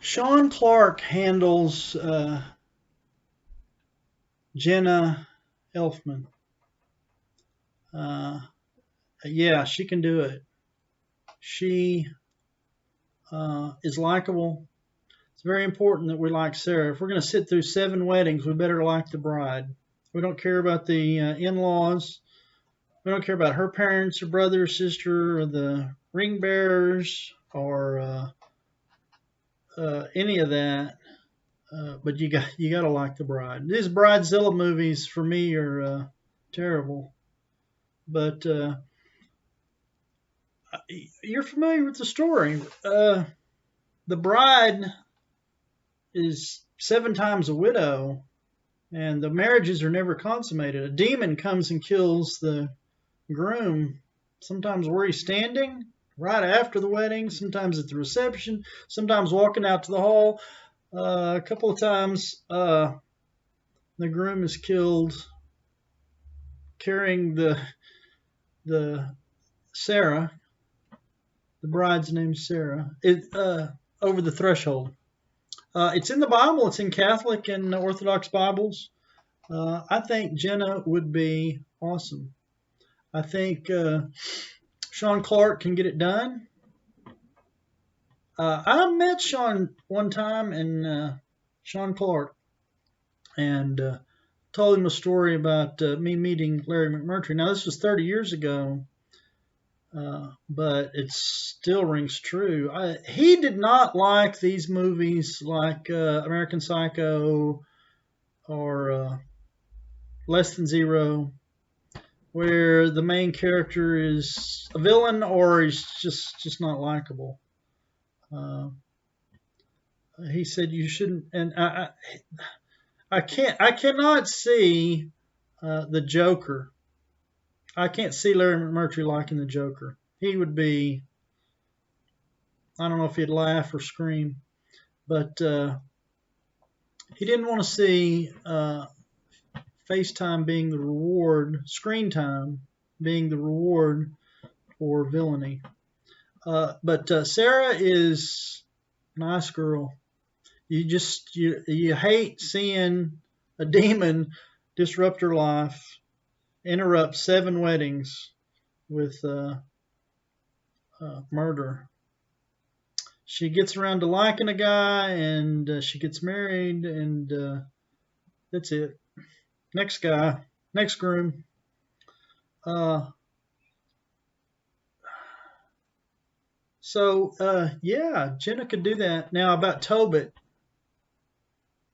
Sean Clark handles Jenna Elfman. Uh, yeah, she can do it. She is likable. It's very important that we like Sarah. If we're going to sit through 7 weddings, we better like the bride. We don't care about the in-laws. We don't care about her parents, her brother, or sister, or the ring bearers, or any of that. But you got to like the bride. These bridezilla movies for me are terrible. But you're familiar with the story. The bride is 7 times a widow, and the marriages are never consummated. A demon comes and kills the groom, sometimes where he's standing, right after the wedding, sometimes at the reception, sometimes walking out to the hall. A couple of times, the groom is killed carrying the Sarah. The bride's name is Sarah. Over the threshold. It's in the Bible. It's in Catholic and Orthodox Bibles. I think Jenna would be awesome. I think Sean Clark can get it done. I met Sean one time, and Sean Clark, and told him a story about me meeting Larry McMurtry. Now, this was 30 years ago, but it still rings true. He did not like these movies like American Psycho or Less Than Zero, where the main character is a villain or he's just not likable. He said you shouldn't, and I cannot see the Joker. I can't see Larry McMurtry liking the Joker. He would be, I don't know if he'd laugh or scream, but he didn't want to see FaceTime being the reward, screen time being the reward for villainy. But Sarah is a nice girl. You hate seeing a demon disrupt her life, interrupt 7 weddings with murder. She gets around to liking a guy, and she gets married, and that's it. Next guy, next groom. Yeah, Jenna could do that. Now about Tobit.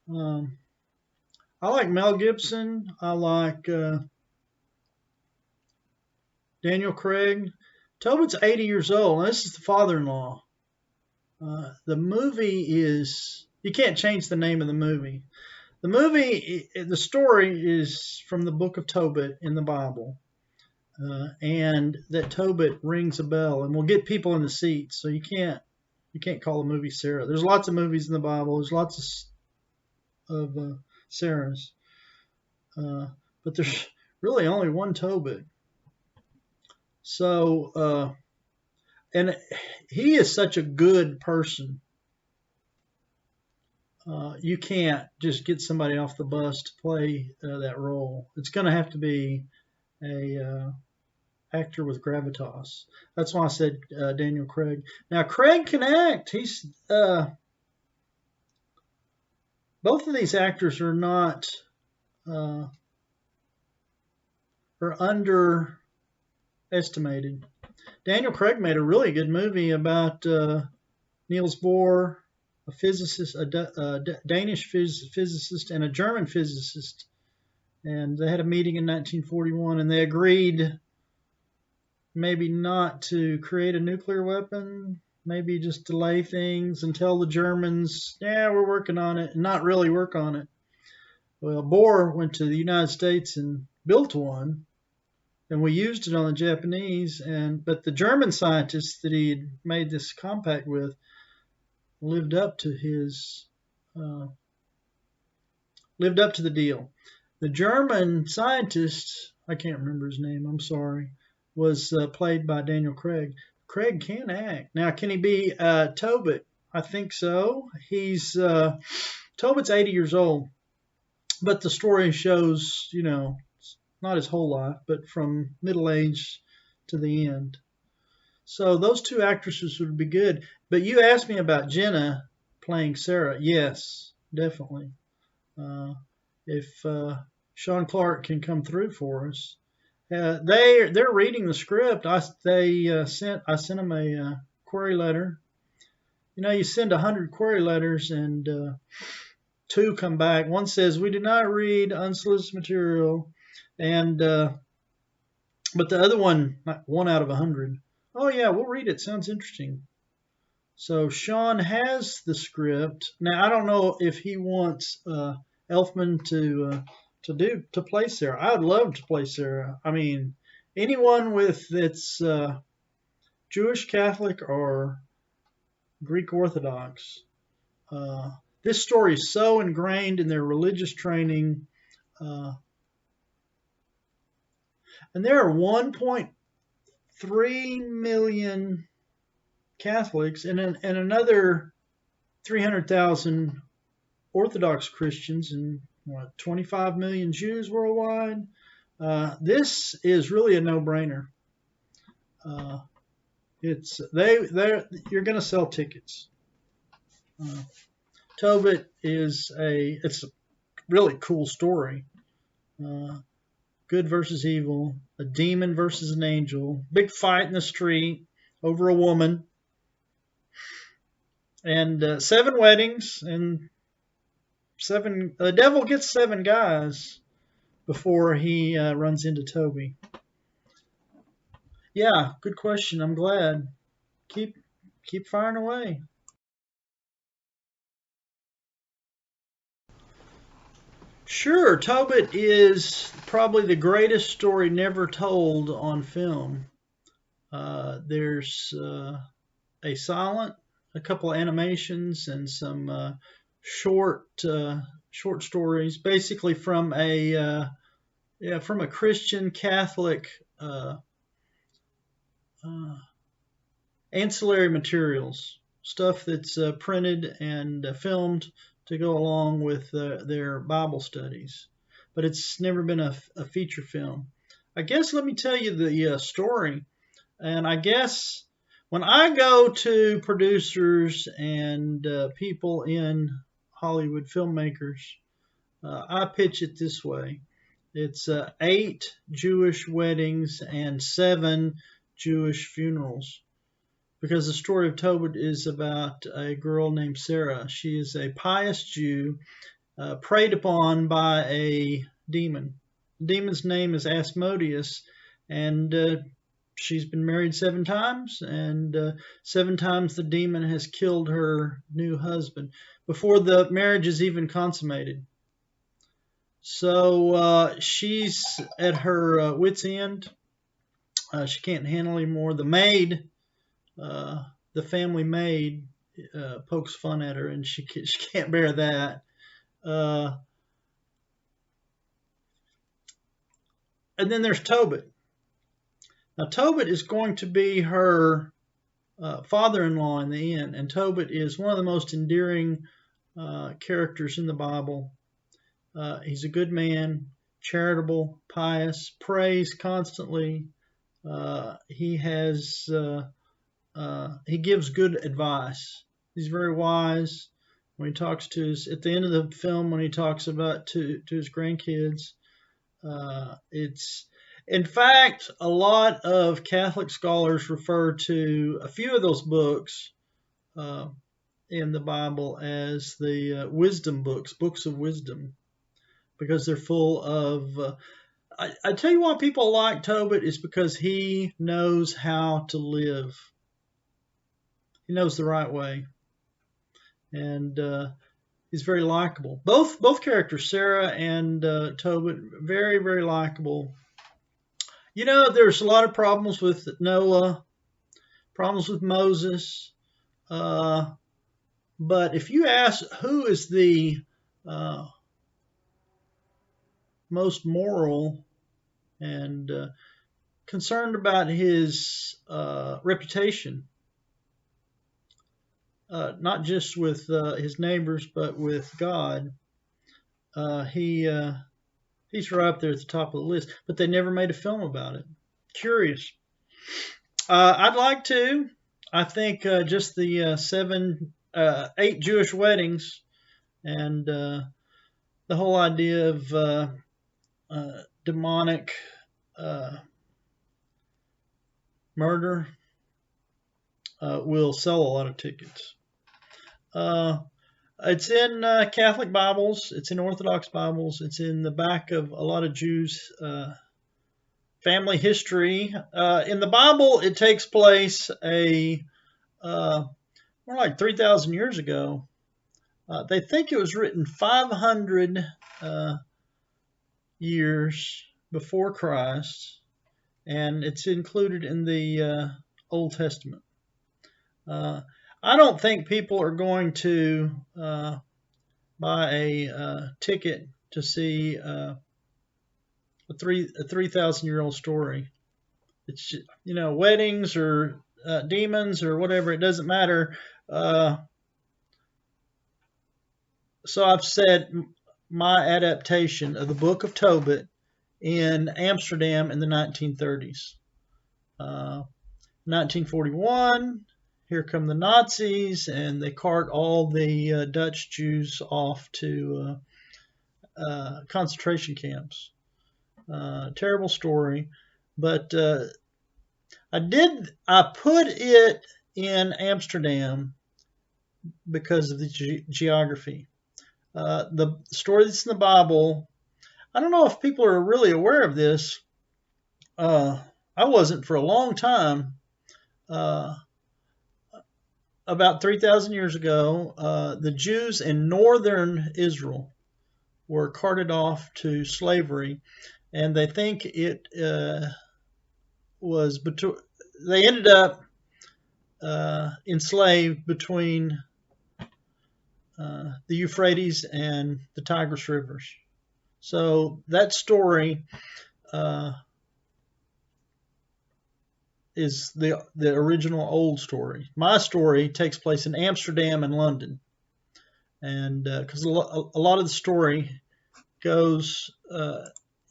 I like Mel Gibson. I like Daniel Craig. Tobit's 80 years old, and this is the father-in-law. The movie is, you can't change the name of the movie. The story is from the book of Tobit in the Bible. And that Tobit rings a bell and will get people in the seats. So you can't call the movie Sarah. There's lots of movies in the Bible. There's lots of Sarahs. But there's really only one Tobit. So, and he is such a good person. You can't just get somebody off the bus to play that role. It's going to have to be a actor with gravitas. That's why I said Daniel Craig. Now, Craig can act. He's both of these actors are not are underestimated. Daniel Craig made a really good movie about Niels Bohr, a physicist, a Danish physicist, and a German physicist. And they had a meeting in 1941, and they agreed maybe not to create a nuclear weapon, maybe just delay things and tell the Germans, yeah, we're working on it, and not really work on it. Well, Bohr went to the United States and built one, and we used it on the Japanese, but the German scientists that he had made this compact with lived up to the deal. The German scientist, I can't remember his name, I'm sorry, was played by Daniel Craig. Craig can act. Now, can he be Tobit? I think so. He's Tobit's 80 years old, but the story shows, not his whole life, but from middle age to the end. So those two actresses would be good. But you asked me about Jenna playing Sarah. Yes, definitely. If Sean Clark can come through for us, they're reading the script. I sent them a query letter. You send 100 query letters and 2 come back. One says we did not read unsolicited material, and but the other one, 1 out of 100. Oh yeah, we'll read it. Sounds interesting. So Sean has the script. Now I don't know if he wants Elfman to play Sarah. I would love to play Sarah. I mean, anyone that's Jewish, Catholic, or Greek Orthodox. This story is so ingrained in their religious training, and there are 1.3 million Catholics and another 300,000 Orthodox Christians and 25 million Jews worldwide. This is really a no-brainer. You're going to sell tickets. Tobit it's a really cool story. Good versus evil, a demon versus an angel, big fight in the street over a woman, and 7 weddings, and the devil gets 7 guys before he runs into Toby. Yeah, good question. I'm glad. Keep firing away. Sure, Tobit is probably the greatest story never told on film. There's a couple of animations, and some short stories, basically from a Christian Catholic ancillary materials, stuff that's printed and filmed to go along with their Bible studies. But it's never been a feature film. I guess let me tell you the story. And I guess when I go to producers and people in Hollywood, filmmakers, I pitch it this way. It's 8 Jewish weddings and 7 Jewish funerals. Because the story of Tobit is about a girl named Sarah. She is a pious Jew preyed upon by a demon. The demon's name is Asmodeus, and she's been married 7 times, and 7 times the demon has killed her new husband before the marriage is even consummated. So she's at her wit's end. She can't handle anymore. The maid, the family maid, pokes fun at her, and she can't bear that. And then there's Tobit. Now Tobit is going to be her father-in-law in the end, and Tobit is one of the most endearing characters in the Bible. He's a good man, charitable, pious, prays constantly. He gives good advice. He's very wise. When he talks to at the end of the film, when he talks about to his grandkids, in fact, a lot of Catholic scholars refer to a few of those books in the Bible as the wisdom books of wisdom, because they're full of. I tell you why people like Tobit is because he knows how to live. He knows the right way, and he's very likable. Both characters, Sarah and Tobit, very, very likable. There's a lot of problems with Noah, problems with Moses, but if you ask who is the most moral and concerned about his reputation, not just with his neighbors, but with God. He's right up there at the top of the list. But they never made a film about it. Curious. I'd like to. I think just the 8 Jewish weddings and the whole idea of demonic murder will sell a lot of tickets. It's in Catholic Bibles. It's in Orthodox Bibles. It's in the back of a lot of Jews' family history. In the Bible, it takes place more like 3,000 years ago. They think it was written 500 years before Christ, and it's included in the Old Testament. I don't think people are going to buy a ticket to see a 3,000-year-old story. It's, weddings or demons or whatever. It doesn't matter. So I've said my adaptation of the Book of Tobit in Amsterdam in the 1930s. 1941, here come the Nazis, and they cart all the Dutch Jews off to concentration camps. Terrible story, but I put it in Amsterdam because of the geography. The story that's in the Bible, I don't know if people are really aware of this. I wasn't for a long time. About 3,000 years ago, the Jews in northern Israel were carted off to slavery, and they think it was between. They ended up enslaved between the Euphrates and the Tigris rivers. So that story is the original old story. My story takes place in Amsterdam and London, and because a lot of the story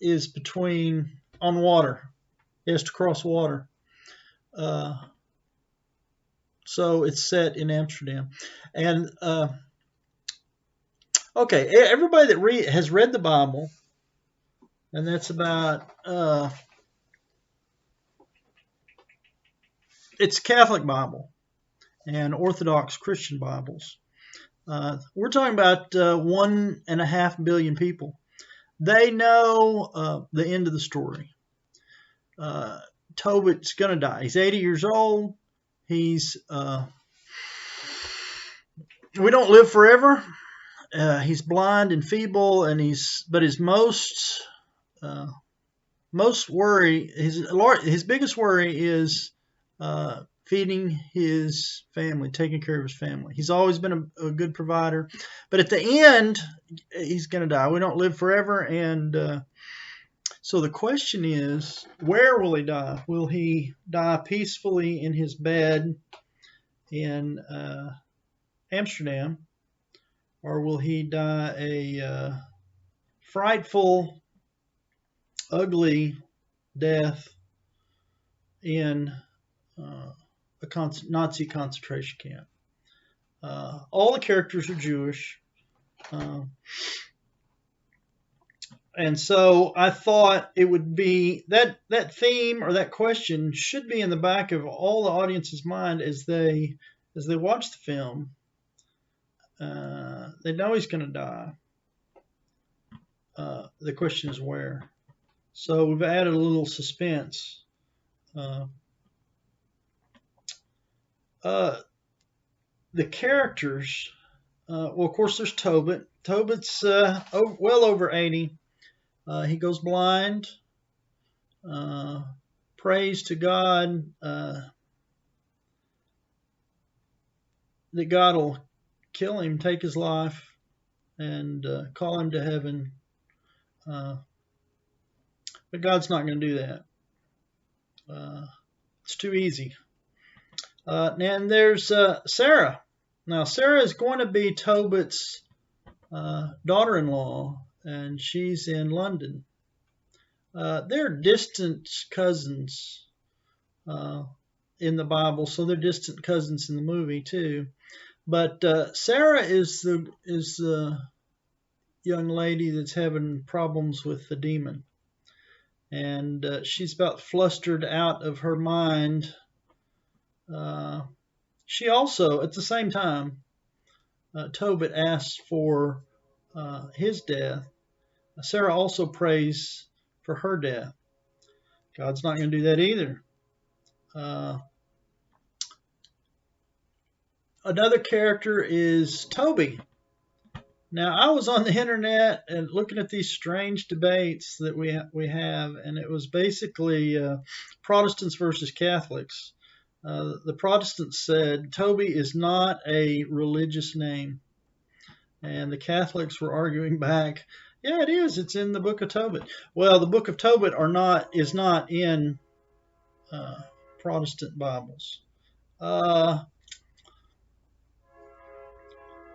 is between on water. It has to cross water. So it's set in Amsterdam, and okay, everybody that has read the Bible, and that's about it's Catholic Bible and Orthodox Christian Bibles. We're talking about 1.5 billion people. They know the end of the story. Tobit's going to die. He's 80 years old. We don't live forever. He's blind and feeble, and his most worry, his biggest worry is feeding his family, taking care of his family. He's always been a good provider, but at the end, he's going to die. We don't live forever, and so the question is, where will he die? Will he die peacefully in his bed in Amsterdam, or will he die a frightful, ugly death in a Nazi concentration camp? All the characters are Jewish. And so I thought it would be that theme or that question should be in the back of all the audience's mind as they watch the film. They know he's going to die. The question is where. So we've added a little suspense. The characters. Well, of course, there's Tobit. Tobit's well over 80. He goes blind, prays to God that God will kill him, take his life, and call him to heaven. But God's not going to do that. It's too easy. And there's Sarah. Now, Sarah is going to be Tobit's daughter-in-law, and she's in London. They're distant cousins in the Bible, so they're distant cousins in the movie too. But Sarah is the young lady that's having problems with the demon, and she's about flustered out of her mind. She also, at the same time, Tobit asks for his death. Sarah also prays for her death. God's not going to do that either. Another character is Toby. Now, I was on the internet and looking at these strange debates that we have, and it was basically Protestants versus Catholics. The Protestants said Toby is not a religious name, and the Catholics were arguing back, yeah, it is. It's in the Book of Tobit. Well, the Book of Tobit is not in Protestant Bibles.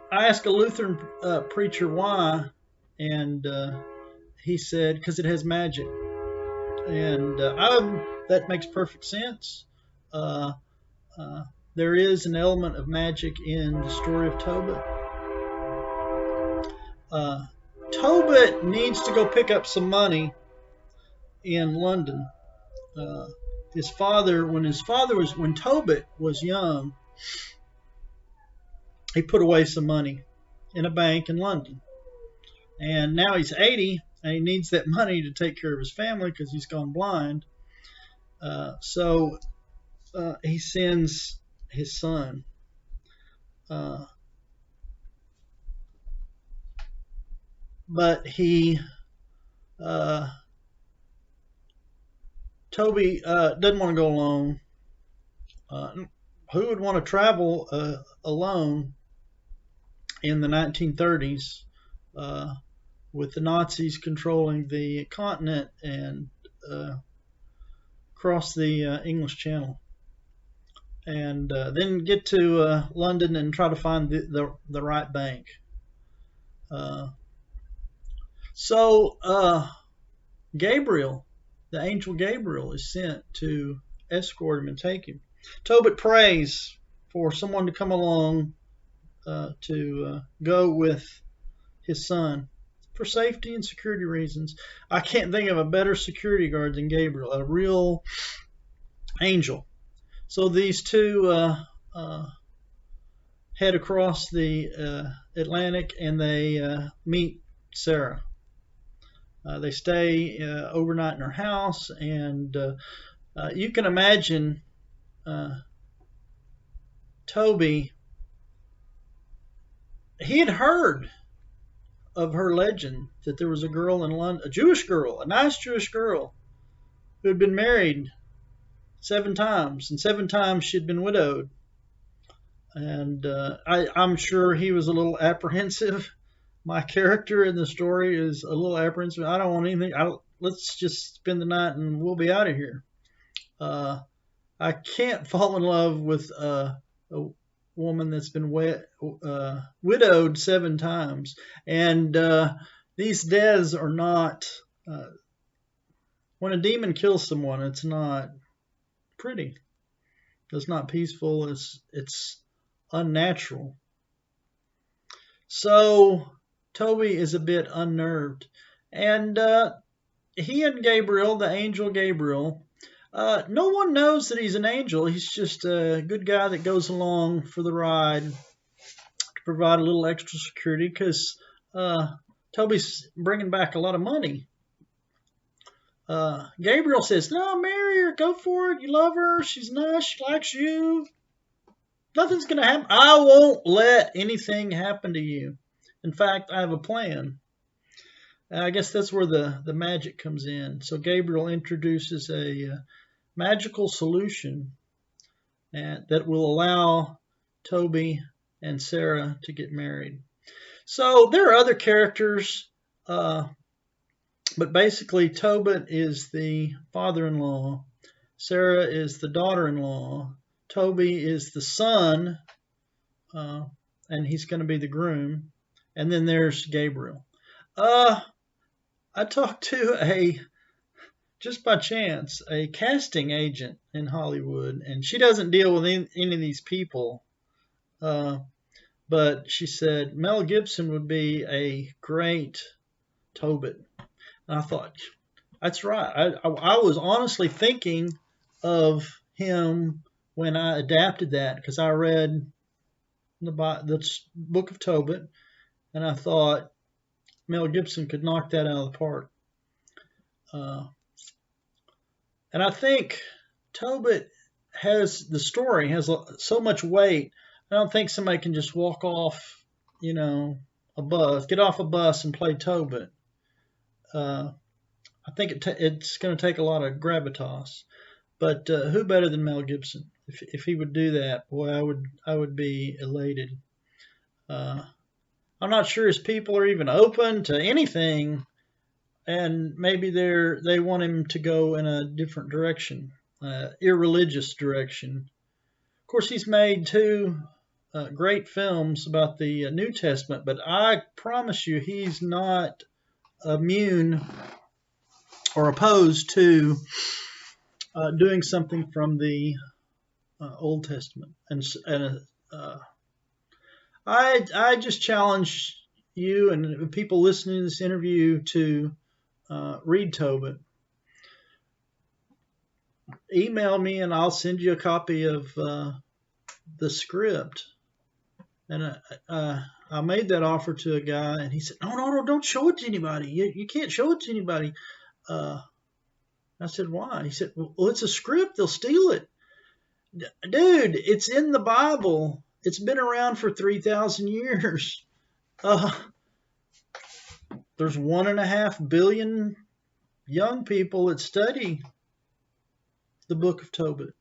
I asked a Lutheran preacher why, and he said because it has magic, and that makes perfect sense. There is an element of magic in the story of Tobit. Tobit needs to go pick up some money in London. When Tobit was young, he put away some money in a bank in London. And now he's 80 and he needs that money to take care of his family because he's gone blind. So he sends his son. But Toby doesn't want to go alone. Who would want to travel alone in the 1930s with the Nazis controlling the continent and cross the English Channel, and then get to London and try to find the right bank? So Gabriel, the angel Gabriel, is sent to escort him and take him. Tobit prays for someone to come along to go with his son for safety and security reasons. I can't think of a better security guard than Gabriel, a real angel. So these two head across the Atlantic and they meet Sarah. They stay overnight in her house, and you can imagine Toby. He had heard of her legend that there was a girl in London, a Jewish girl, a nice Jewish girl, who had been married 7 times, and 7 times she'd been widowed. And I'm sure he was a little apprehensive. My character in the story is a little apprehensive. I don't want anything. Let's just spend the night and we'll be out of here. I can't fall in love with a woman that's been widowed 7 times. And these deaths are not, when a demon kills someone, it's not pretty. It's not peaceful. It's unnatural. So Toby is a bit unnerved. And he and Gabriel, the angel Gabriel, no one knows that he's an angel. He's just a good guy that goes along for the ride to provide a little extra security because Toby's bringing back a lot of money. Gabriel says, no, marry her, go for it. You love her. She's nice. She likes you. Nothing's going to happen. I won't let anything happen to you. In fact, I have a plan. And I guess that's where the magic comes in. So Gabriel introduces a magical solution that will allow Toby and Sarah to get married. So there are other characters, but basically Tobit is the father-in-law. Sarah is the daughter-in-law. Toby is the son and he's going to be the groom. And then there's Gabriel. I talked to just by chance, a casting agent in Hollywood, and she doesn't deal with any of these people. But she said Mel Gibson would be a great Tobit. And I thought, that's right. I was honestly thinking of him when I adapted that, because I read the book of Tobit, and I thought Mel Gibson could knock that out of the park. And I think Tobit the story has so much weight. I don't think somebody can just walk off, get off a bus and play Tobit. I think it's going to take a lot of gravitas. But who better than Mel Gibson? If he would do that, boy, I would be elated. I'm not sure his people are even open to anything, and maybe they want him to go in a different direction, irreligious direction. Of course, he's made two great films about the New Testament, but I promise you he's not immune or opposed to doing something from the Old Testament. And I just challenge you and people listening to this interview to read Tobit. Email me and I'll send you a copy of the script. And I made that offer to a guy, and he said, no, don't show it to anybody. You can't show it to anybody. I said, why? He said, well, it's a script. They'll steal it. Dude, it's in the Bible. It's been around for 3,000 years. There's 1.5 billion young people that study the book of Tobit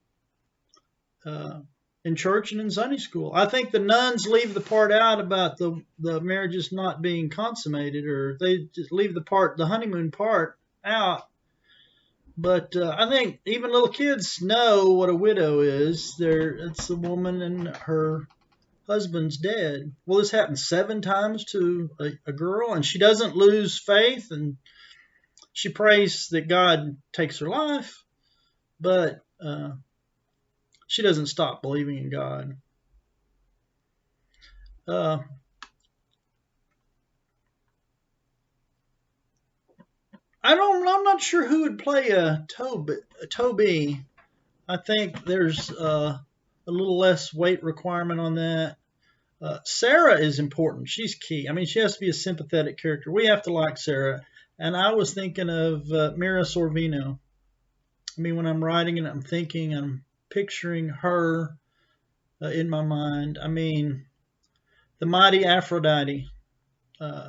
in church and in Sunday school. I think the nuns leave the part out about the marriages not being consummated, or they just leave the honeymoon part out. But I think even little kids know what a widow is. It's a woman and her husband's dead. Well, this happened 7 times to a girl, and she doesn't lose faith, and she prays that God takes her life, but she doesn't stop believing in God. I'm not sure who would play a Toby. I think there's a little less weight requirement on that. Sarah is important. She's key. I mean, she has to be a sympathetic character. We have to like Sarah. And I was thinking of Mira Sorvino. I mean, when I'm writing it, I'm picturing her in my mind. I mean, the mighty Aphrodite.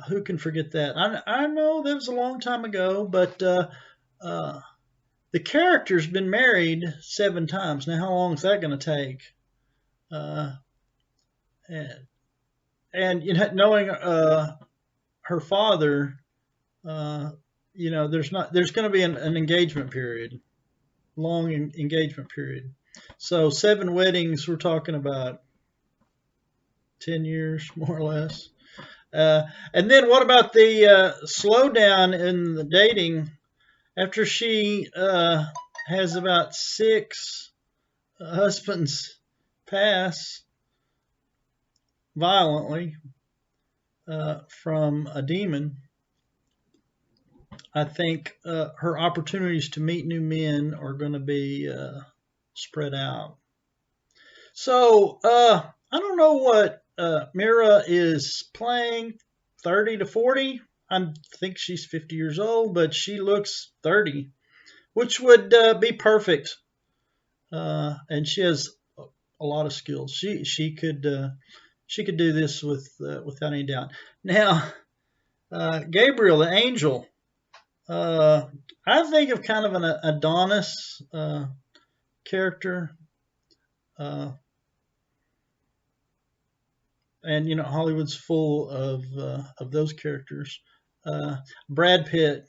Who can forget that? I know that was a long time ago, but the character's been married 7 times. Now, how long is that going to take? And knowing her father, there's going to be an engagement period, long engagement period. So 7 weddings, we're talking about 10 years, more or less. And then what about the slowdown in the dating after she has about 6 husbands pass violently from a demon? I think her opportunities to meet new men are going to be spread out. So I don't know what Mira is playing, 30 to 40. I think she's 50 years old, but she looks 30, which would be perfect. And she has a lot of skills. She could do this without any doubt. Now, Gabriel, the angel. I think of kind of an Adonis character. And Hollywood's full of those characters. Brad Pitt.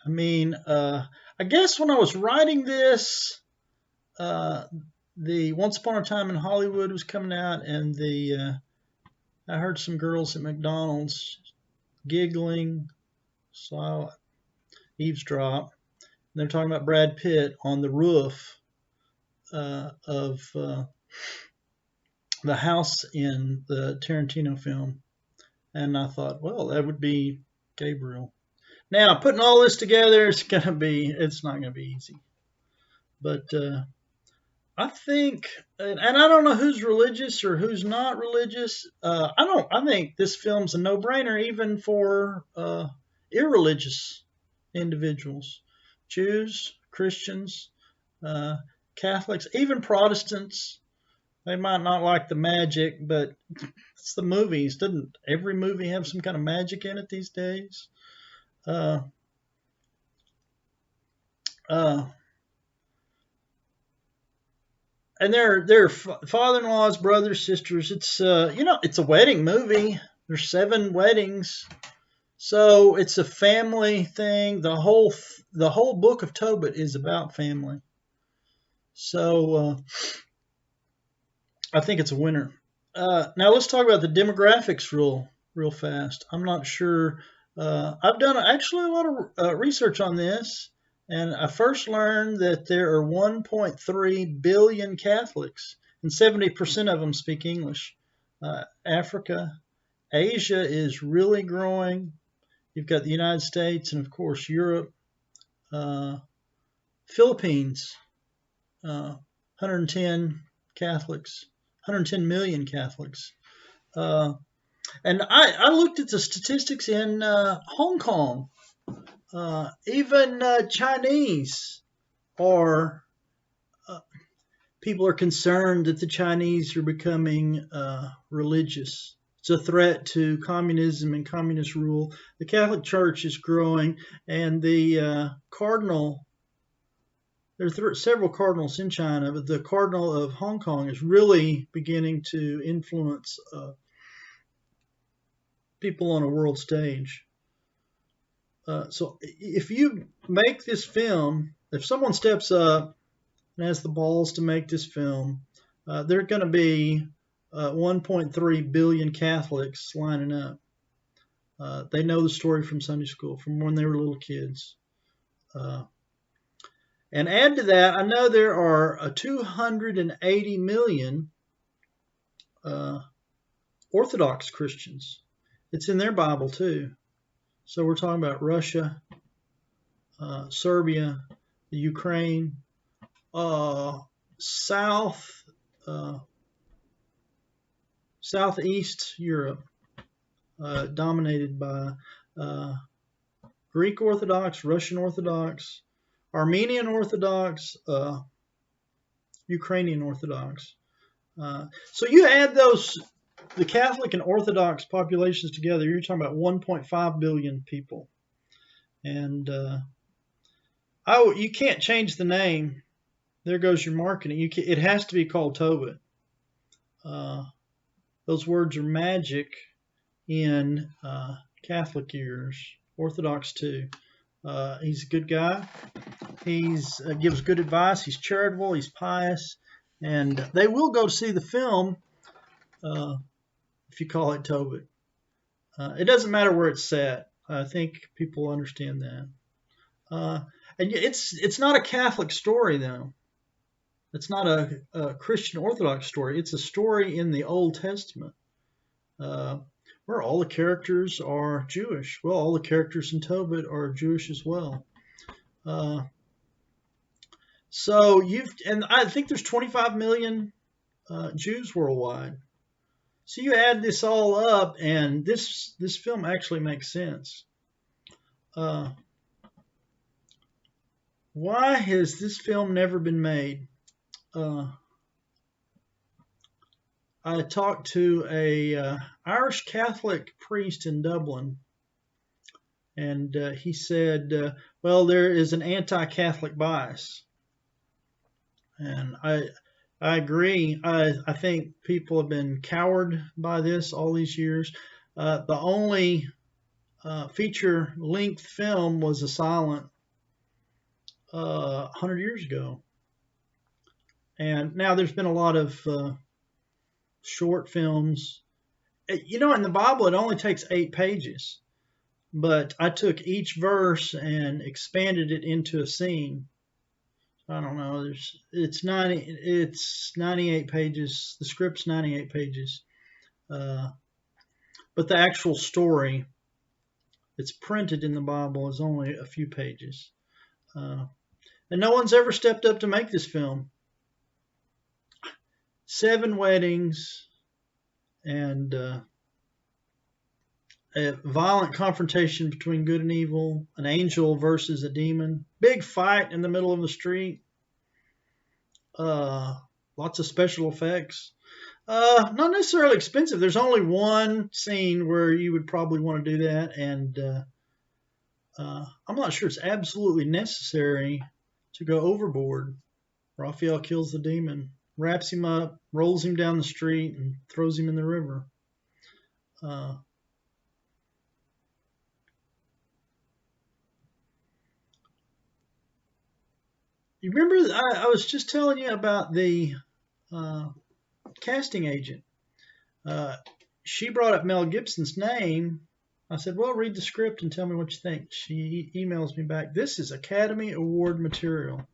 I mean, I guess when I was writing this, the Once Upon a Time in Hollywood was coming out, and I heard some girls at McDonald's giggling, so I eavesdropped. They're talking about Brad Pitt on the roof of the house in the Tarantino film, and I thought, well, that would be Gabriel. Now, putting all this together, it's not gonna be easy, but I think, and I don't know who's religious or who's not religious. I think this film's a no-brainer even for irreligious individuals, Jews, Christians, uh, Catholics, even Protestants. They might not like the magic, but it's the movies. Doesn't every movie have some kind of magic in it these days? Uh, uh, and they're father-in-laws, brothers, sisters. It's it's a wedding movie. There's 7 weddings, so it's a family thing. The whole book of Tobit is about family. So I think it's a winner. Now let's talk about the demographics real fast. I'm not sure. I've done actually a lot of research on this, and I first learned that there are 1.3 billion Catholics, and 70% of them speak English. Africa, Asia is really growing. You've got the United States and, of course, Europe. Philippines, 110 Catholics, 110 million Catholics. And I looked at the statistics in Hong Kong. Even Chinese are, people are concerned that the Chinese are becoming religious. It's a threat to communism and communist rule. The Catholic Church is growing, and the cardinal, there are several cardinals in China, but the cardinal of Hong Kong is really beginning to influence people on a world stage. So if you make this film, if someone steps up and has the balls to make this film, there are going to be 1.3 billion Catholics lining up. They know the story from Sunday school, from when they were little kids. And add to that, I know there are 280 million Orthodox Christians. It's in their Bible too. So we're talking about Russia, Serbia, the Ukraine, Southeast Europe, dominated by Greek Orthodox, Russian Orthodox, Armenian Orthodox, Ukrainian Orthodox. So you add the Catholic and Orthodox populations together, you're talking about 1.5 billion people. And you can't change the name. There goes your marketing. It has to be called Tobit. Those words are magic in Catholic ears, Orthodox too. He's a good guy. He gives good advice. He's charitable. He's pious. And they will go see the film if you call it Tobit. It doesn't matter where it's set. I think people understand that. And it's not a Catholic story, though. It's not a Christian Orthodox story. It's a story in the Old Testament where all the characters are Jewish. Well, all the characters in Tobit are Jewish as well. And I think there's 25 million Jews worldwide. So you add this all up, and this film actually makes sense. Why has this film never been made? I talked to a Irish Catholic priest in Dublin, and he said, well, there is an anti-Catholic bias. And I agree. I think people have been cowed by this all these years. The only feature-length film was a silent 100 years ago. And now there's been a lot of short films. In the Bible, it only takes 8 pages, but I took each verse and expanded it into a scene. I don't know. It's 98 pages. The script's 98 pages, but the actual story that's printed in the Bible is only a few pages. And no one's ever stepped up to make this film. 7 weddings and a violent confrontation between good and evil, an angel versus a demon, big fight in the middle of the street, lots of special effects. Not necessarily expensive. There's only one scene where you would probably want to do that, and I'm not sure it's absolutely necessary to go overboard. Raphael kills the demon, wraps him up, rolls him down the street, and throws him in the river. You remember I was just telling you about the casting agent. She brought up Mel Gibson's name. I said, well, read the script and tell me what you think. She emails me back, this is Academy Award material.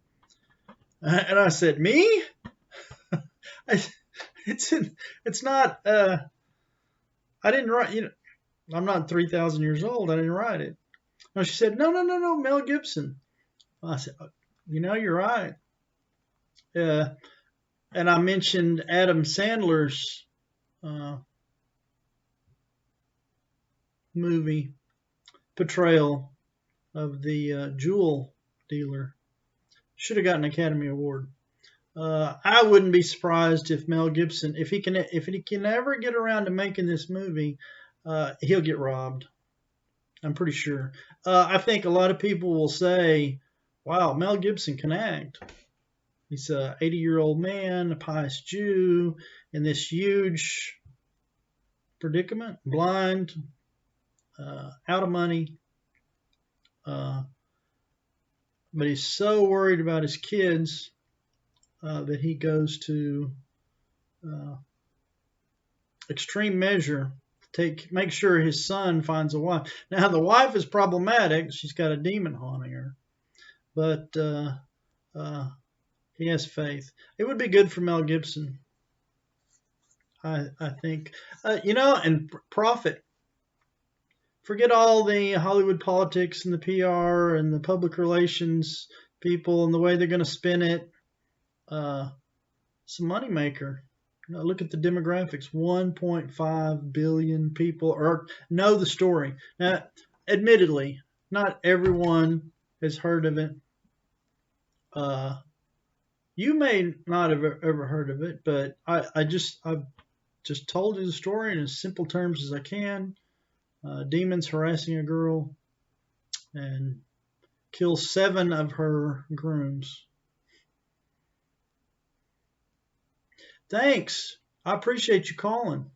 And I said, me? It's not, I didn't write, I'm not 3,000 years old. I didn't write it. No, she said, no, Mel Gibson. I said, you're right. And I mentioned Adam Sandler's movie portrayal of the jewel dealer. Should have gotten an Academy Award. I wouldn't be surprised if Mel Gibson, if he can ever get around to making this movie, he'll get robbed. I'm pretty sure. I think a lot of people will say, wow, Mel Gibson can act. He's an 80-year-old man, a pious Jew, in this huge predicament, blind, out of money. But he's so worried about his kids that he goes to extreme measure to make sure his son finds a wife. Now, the wife is problematic. She's got a demon haunting her. But he has faith. It would be good for Mel Gibson, I think. And profit. Forget all the Hollywood politics and the PR and the public relations people and the way they're going to spin it. It's a moneymaker. Look at the demographics. 1.5 billion people know the story. Now, admittedly, not everyone has heard of it. You may not have ever heard of it, but I've just told you the story in as simple terms as I can. Demons harassing a girl and kill 7 of her grooms. Thanks. I appreciate you calling.